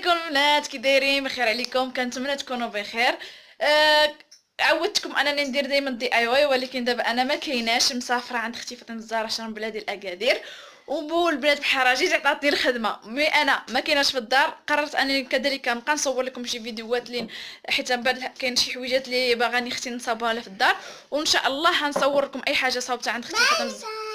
عليكم البنات، كي دايرين؟ بخير عليكم، كنتمنى تكونوا بخير. آه عودتكم انني ندير دائما دي اي واي، ولكن دابا انا ما كايناش، مسافره عند اختي فاطمه الزهراء شرم بلادي الاكادير، وبو البنات بحراجيج عطاتني الخدمه، مي انا ما كايناش في الدار. قررت انني كذلك نبقى نصور لكم شي فيديوهات لين حيت من بعد كاين شي حويجات اللي باغاني اختي نصاوبها لها في الدار، وان شاء الله غنصور لكم اي حاجه صاوبتها عند اختي فاطمه الزهراء.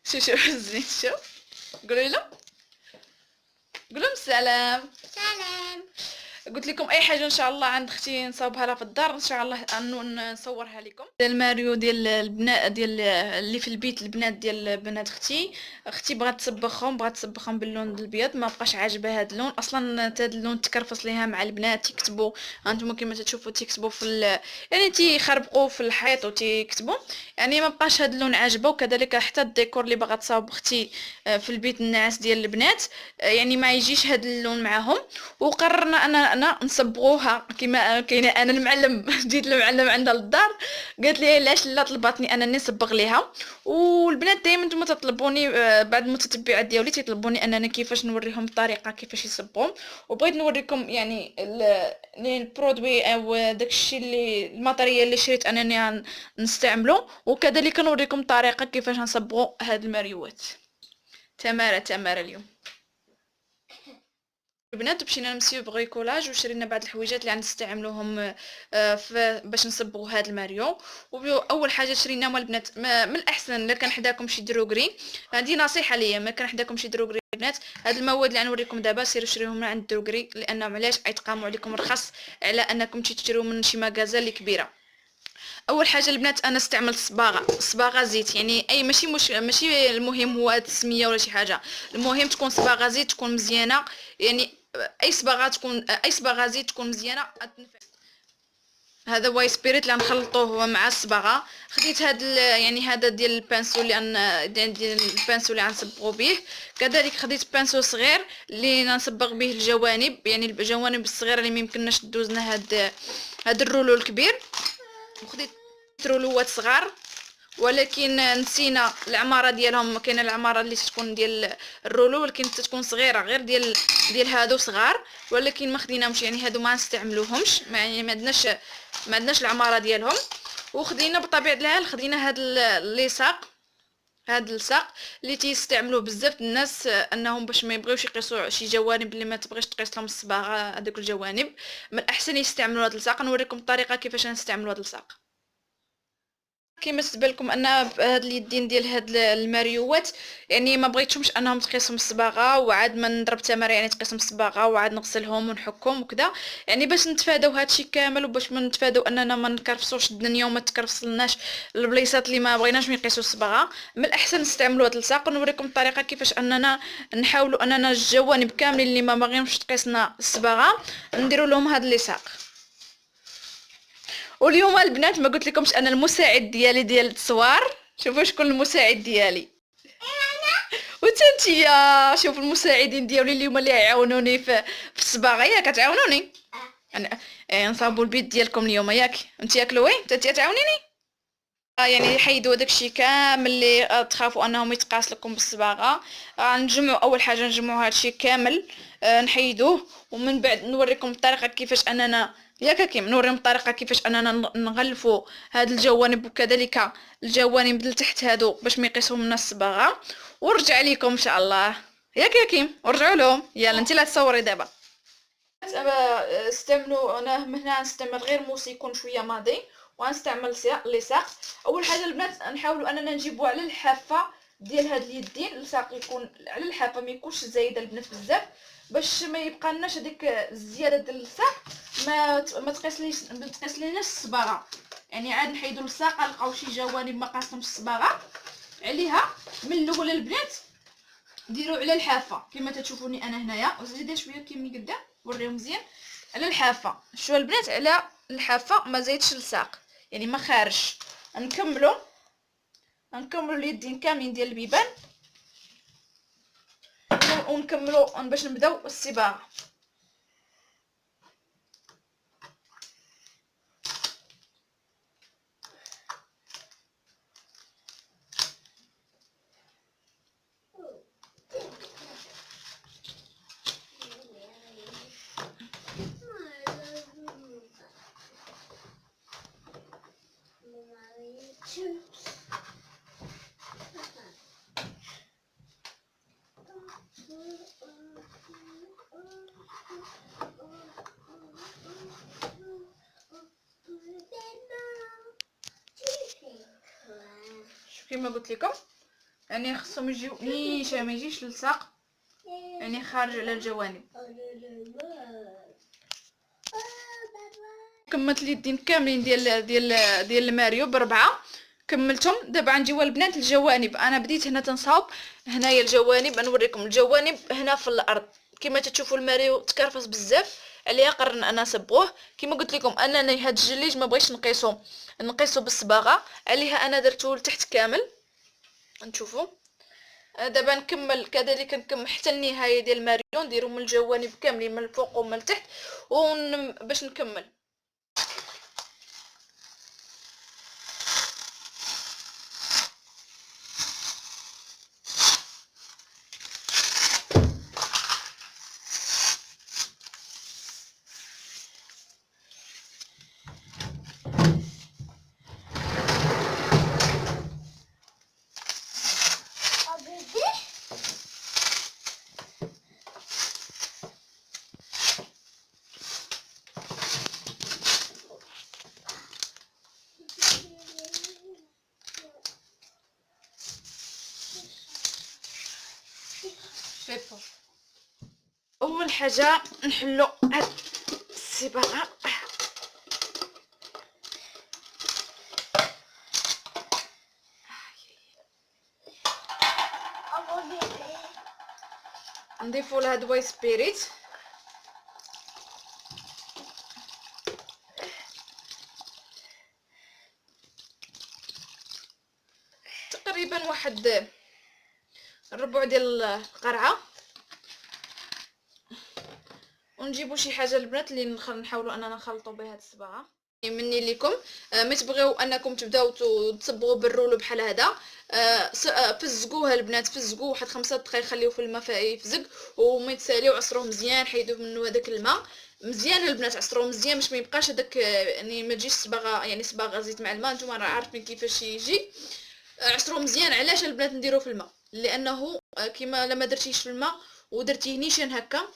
شوف زين، شوف قولوا له، قولوا السلام. سلام. قلت لكم اي حاجه ان شاء الله عند اختي نصاوبها لها في الدار، ان شاء الله انه نصورها لكم. الماريو ديال البنات ديال اللي في البيت، البنات ديال بنات اختي بغات تصبخهم باللون الابيض، ما بقاش عاجبها هذا اللون اصلا. هذا اللون تكرفص ليها مع البنات، تكتبوا انتم كما تشوفوا تكتبوا في يعني تيخربقوا في الحيط وتكتبوا، يعني ما بقاش هذا اللون عاجبه. وكذلك حتى الديكور اللي باغا تصاوب اختي في البيت الناعس ديال البنات، يعني ما يجيش هذا اللون معاهم. وقررنا انا نصبغوها كما كاينه. انا المعلم جيت المعلم عندها للدار، قالت لي علاش لا، طلباتني انني نصبغ ليها. والبنات دائما نتوما تطلبوني بعد المتتبعات ديالي تيطلبوني انني كيفاش نوريهم الطريقه كيفاش يصبغهم، وبغيت نوريكم يعني البرودوي او داكشي اللي الماتريال اللي شريت انني نستعمله، وكذلك نوريكم الطريقه كيفاش نصبغوا هاد الماريوات. تماره اليوم البنات مشينا نمسيو بغيكولاج وشرينا بعض الحويجات اللي غنستعملوهم باش نصبغوا هذا الماريو. واول حاجه شريناهم البنات، من الاحسن الا كان حداكم شي دروغري، هذه نصيحه ليا، ما كان حداكم شي دروغري البنات، هاد المواد اللي غنوريكم دابا سيروا شريوهم من عند دروغري، لانهم علاش غيتقاموا عليكم رخص على انكم تشريو من شي مغازه اللي كبيره. اول حاجه البنات انا استعملت صباغه زيت، يعني اي ماشي المهم هو التسميه ولا شي حاجه، المهم تكون صباغه زيت تكون مزيانه، يعني اي صباغه زيت تكون مزيانه. هذا هو سبيريت اللي غنخلطوه مع الصباغه. خديت يعني هذا ديال البانسو ديال البانسو اللي غنصبغوا به. كذلك خديت بانسو صغير اللي نصبغ به الجوانب، يعني الجوانب الصغيره اللي ميمكنناش دوزنا هاد الرولو الكبير. وخديت رولوات صغار، ولكن نسينا العماره ديالهم، كاينه العماره اللي تكون ديال الرولو ولكن تكون صغيره غير ديال هادو صغار، ولكن ما خديناهمش، يعني هادو ما نستعملوهمش، يعني ما عندناش العماره ديالهم. وخدينا بطبيعه الحال خدينا هاد اللصاق، هاد اللصاق اللي تيستعملوه بزاف الناس، انهم باش ما يبغيوش يقيسوا شي جوانب اللي ما تبغيش تقيس لهم الصباغه هذوك الجوانب، من الاحسن يستعملوا هاد اللصاق. نوريكم الطريقه كيفاش نستعملوا هاد اللصاق. كيما تبان لكم ان هاد اليدين ديال هاد الماريوات، يعني ما بغيتهمش انهم تقيسهم الصباغه وعاد ما نضرب تماره، يعني تقيسهم الصباغه وعاد نغسلهم ونحكهم وكذا، يعني باش نتفاداو هادشي كامل، وباش ما نتفاداو اننا ما نكرفسوش الدنيا وما تكرفصلناش البليصات اللي ما بغيناش يقيسوا الصباغه. من الاحسن نستعملوا هاد اللصاق، ونوريكم الطريقه كيفاش اننا نحاولوا اننا الجوانب كاملين اللي ما باغيينش تقيسنا الصباغه نديروا لهم هاد اللصاق. واليوم البنات ما قلت لكمش انا المساعد ديالي ديال التصوير، شوفوا شكون المساعد ديالي. وتنتيا شوف المساعدين ديالي اليوم اللي يعاونوني في الصباغه، ياك تعاونوني انا نصاوبوا البيت ديالكم اليوم، ياك انت ياكلوا وين انت تعاونيني. يعني حيدوا داكشي كامل اللي تخافوا انهم يتقاس لكم بالصباغه. نجمعوا اول حاجه نجمعوا هادشي كامل، نحيدوه، ومن بعد نوريكم الطريقه كيفاش اننا ياك كيم نوريهم الطريقه كيفاش اننا نغلفوا هاد الجوانب، وكذلك الجوانب لتحت هادو باش ما يقيسوا لنا الصباغه، ونرجع لكم ان شاء الله. ياك يا كيم ورجعوا لهم، يلا انت لا تصوري دابا. استعملوا انا هنا نستعمل غير موس يكون شويه ماضي، وغنستعمل لصاق. اول حاجه البنات نحاولوا اننا نجيبوا على الحافه ديال هاد اليدين، اللصاق يكون على الحافه ما يكونش زايده البنات بزاف، باش ما يبقى لناش هذيك الزياده ديال اللصاق، ما تقيس ليناش الصباغه. يعني عاد نحيدوا اللصاق نلقاو شي جوانب ما قاسمش الصباغه عليها. من الاول البنات ديروا على الحافه كما تشوفوني انا هنايا، وزيدوا شويه كيما قدا وريهم مزيان على الحافه. شوفوا البنات على الحافه ما زايدش اللصاق، يعني ما خارج. نكملوا اليدين كاملين ديال البيبان، ونكملوا باش نبداو الصباغه. كما قلت لكم، يعني خصهم يجيو نيشان، ما يجيش لصق، يعني خارج على الجوانب. كملت اليدين كاملين ديال الماريو بربعه، كملتهم. دابا غنجيو البنات الجوانب. انا بديت هنا تنصاوب هنايا الجوانب، نوريكم الجوانب هنا في الارض. كما تشوفوا الماريو تكرفس بزاف، عليها قررنا انا نصبوه. كما قلت لكم انني هاد الجليج ما بغيتش نقيسو بالصباغه، عليها انا درتو لتحت كامل. نشوفوا دابا نكمل كذلك، نكمل حتى النهايه ديال الماريو، نديرو من الجوانب كاملين من الفوق ومن التحت باش نكمل. اول حاجه نحلو هاد الصباغه، نضيفو لها دواي سبيريت، تقريبا واحد الربع ديال القرعه. ونجيبو شي حاجه البنات اللي نحاولوا اننا نخلطوا بها هاد الصباغه. مني لكم ما تبغيو انكم تبداو تصبغوا بالرولو بحال هذا، فزقوها البنات، فزقوه واحد 5 دقائق، خليوه في الماء يفزق، وما يتساليو عصروه مزيان، حيدوا منه هذاك الماء مزيان البنات، عصروه مزيان باش ما يبقاش هذاك، يعني ما تجيش صباغه، يعني صباغه زيت مع الماء، نتوما راه عارفين كيفاش يجي. عصروه مزيان. علاش البنات نديروه في الماء؟ لانه كيما لما درتيش في الماء ودرتيه نيشان هكا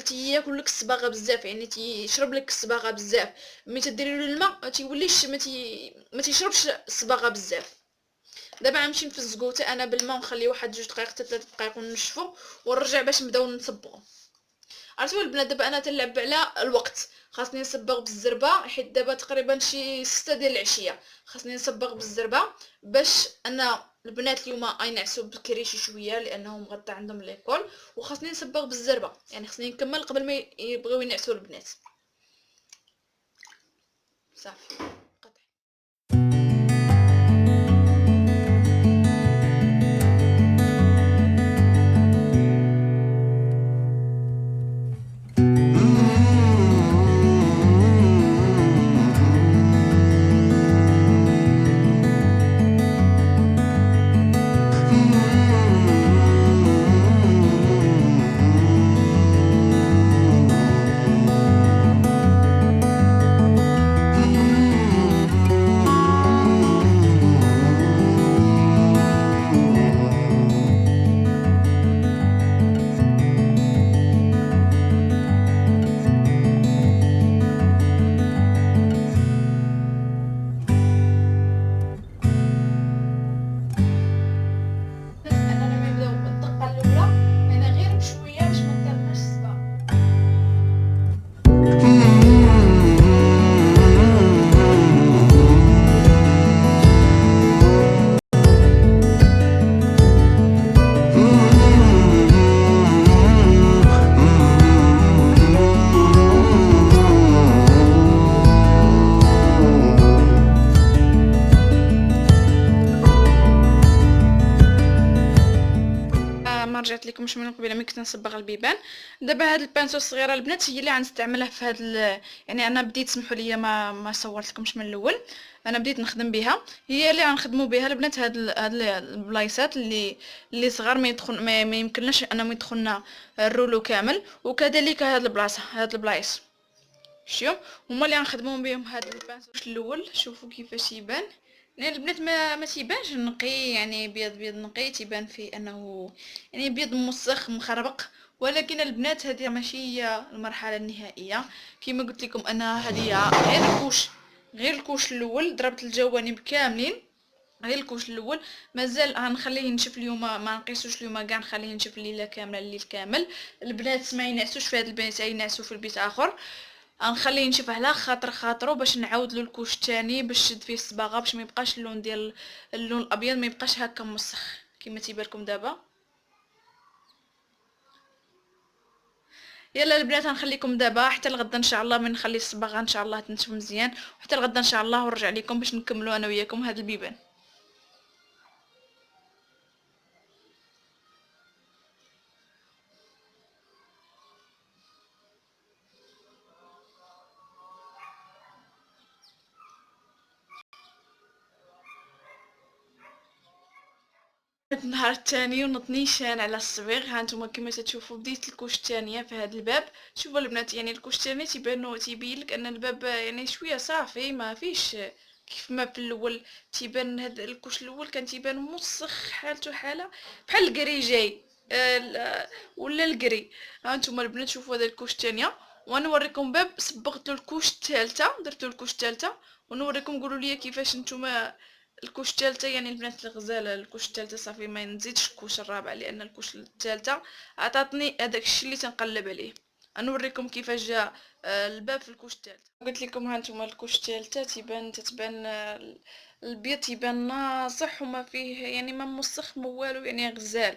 تياكلك الصباغه بزاف، يعني تيشرب لك الصباغه بزاف. ملي تديري له الماء تيوليش ما تيشربش الصباغه بزاف. دابا غنمشي نفزقو حتى انا بالماء، ونخليه واحد 2 دقائق حتى 3 دقائق ونشفو، ونرجع باش نبداو نصبغو. عرفتوا البنات دابا انا تنلعب على الوقت، خاصني نصبغ بالزربه، حيت دابا تقريبا شي 6 ديال العشيه، خاصني نصبغ بالزربه باش انا البنات اليوم ينعسوا بكري شي شويه لانهم غدا عندهم ليكول، وخاصني نصبغ بالزربه، يعني خاصني نكمل قبل ما يبغيو ينعسوا البنات. صافي قطع. رجعت لكمش من قبيله ملي كنت نصبغ البيبان. دابا هاد البانسو الصغيره البنات هي اللي غنستعملها في هاد يعني انا بديت، سمحوا لي ما صورت لكمش من الاول، انا بديت نخدم بها، هي اللي غنخدموا بها البنات. هاد البلايصات اللي صغار ما يدخل ما يمكنناش انهم يدخلنا الرولو كامل، وكذلك هاد البلاصه، هاد البلايص شوف هما اللي غنخدموا بهم هاد البانسو الاول. شوفوا كيفاش يبان، يعني البنات ما تيبانش نقي، يعني بيض نقي، تيبان فيه انه يعني بيض موسخ مخربق، ولكن البنات هذه ماشي هي المرحله النهائيه. كما قلت لكم انا هذه غير الكوش الاول، ضربت الجوانب كاملين، غير الكوش الاول مازال غنخليه ينشف اليوم، ما نقيسوش اليوم كاع، نخليه ينشف الليله كامله الليل كامل. البنات ما ينعسوش في هذا البنات، ينعسوا في البيت اخر. غنخليه ينشف على خاطرو باش نعاود له الكوش الثاني باش شد فيه الصباغه، باش ما يبقاش اللون ديال اللون الابيض ما يبقاش هكا مسخ كما تيبان لكم دابا. يلا البنات غنخليكم دابا حتى لغدا ان شاء الله، من نخلي الصباغه ان شاء الله تنشف مزيان، وحتى لغدا ان شاء الله ونرجع لكم باش نكملوا انا وياكم هذا البيبان. النهار الثاني ونط نيشان على الصبيغ. ها نتوما كما تشوفوا بديت الكوش الثانيه في هذا الباب. شوفوا البنات يعني الكوش الثاني تيبين لك ان الباب يعني شويه صافي ما فيش كيف ما في الاول. تيبان هذا الكوش الاول كان تيبان مسخ حالته حاله بحال الكري جاي ولا الكري. ها نتوما البنات شوفوا هذا الكوش الثانيه، ونوريكم باب صبغت له الكوش الثالثه، درت له الكوش الثالثه ونوريكم. قولوا لي كيفاش نتوما الكوش الثالثه. يعني البنات الغزاله الكوش الثالثه صافي ما نزيدش الكوش الرابع، لان الكوش الثالثه عطاتني هذاك الشيء اللي تنقلب عليه. نوريكم كيفاش جا الباب في الكوش الثالثه. قلت لكم ها نتوما الكوش الثالثه تتبان البيض تيبان ناصح وما فيه يعني ما مسخ ما والو، يعني غزال.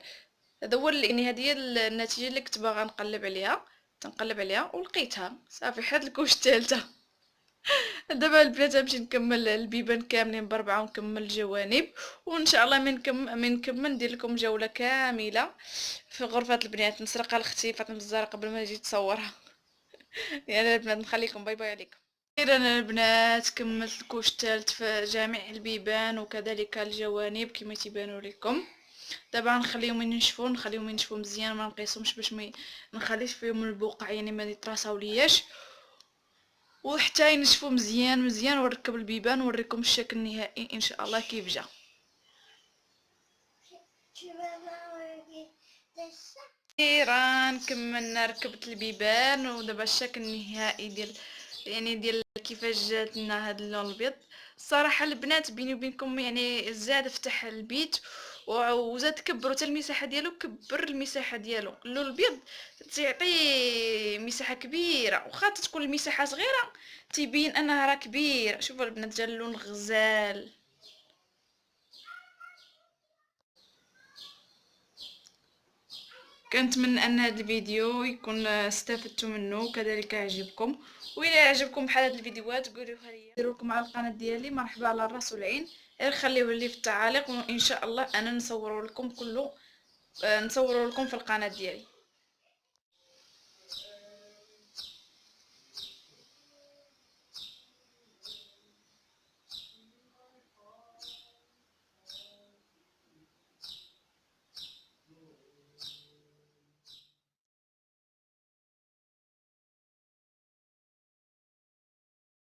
هذا هو يعني هذه هي النتيجه اللي كنت باغا نقلب عليها، تنقلب عليها ولقيتها صافي حد الكوش الثالثه. دابا البنات غنمشي نكمل البيبان كاملين بربعه ونكمل الجوانب، وان شاء الله من نكمل ندير لكم جوله كامله في غرفه البنات، نسرقها لاختي فاطمه الزهراء قبل ما نجي تصورها. يعني البنات نخليكم باي باي عليكم. اخيرا البنات كملت الكوش الثالث في جميع البيبان وكذلك الجوانب كما تيبانوا لكم. دابا نخليهم ينشفوا مزيان، ما نقيسهمش باش ما نخليش فيهم البقع يعني ما يتراصاو لياش، وحتى ينشفوا مزيان مزيان ونركب البيبان ونوريكم الشكل النهائي ان شاء الله كيف جا. اخيرا كملنا ركبت البيبان ودابا الشكل النهائي ديال كيفاش جات لنا هذا اللون الابيض. الصراحه البنات بيني وبينكم يعني زاد فتح البيت وزاد كبروا حتى المساحه ديالو، كبر المساحه ديالو. اللون الابيض تعطي مساحه كبيره، واخا تكون المساحه صغيره تيبين انها راه كبيره. شوفوا البنات جا اللون غزال. كنتمنى ان هذا الفيديو يكون استفدتوا منه وكذلك عجبكم، والى عجبكم بحال هاد الفيديوهات قولوها لي، ديروا لكم على القناه ديالي مرحبا على الراس والعين، غير خليوه لي في التعاليق وان شاء الله انا نصور لكم كله، نصور لكم في القناه ديالي.